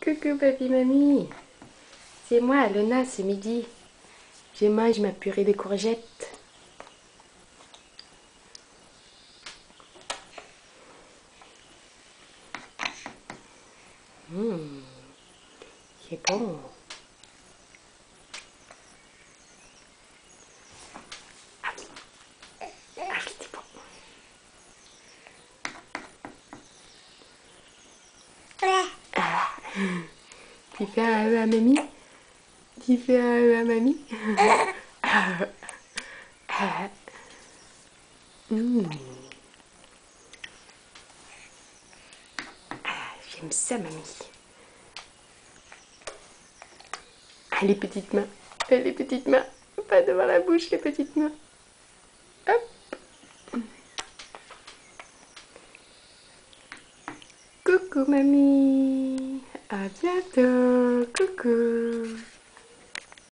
Coucou papy mamie, c'est moi Lona ce midi. Je mange ma purée de courgettes. Mmh, c'est bon. Ah oui, c'est bon. Ah, tu fais un à mamie? Tu fais un à mamie? Mmh. J'aime ça mamie. Ah, les petites mains. Les petites mains. Pas devant la bouche les petites mains. Hop. Coucou mamie. À bientôt. Coucou.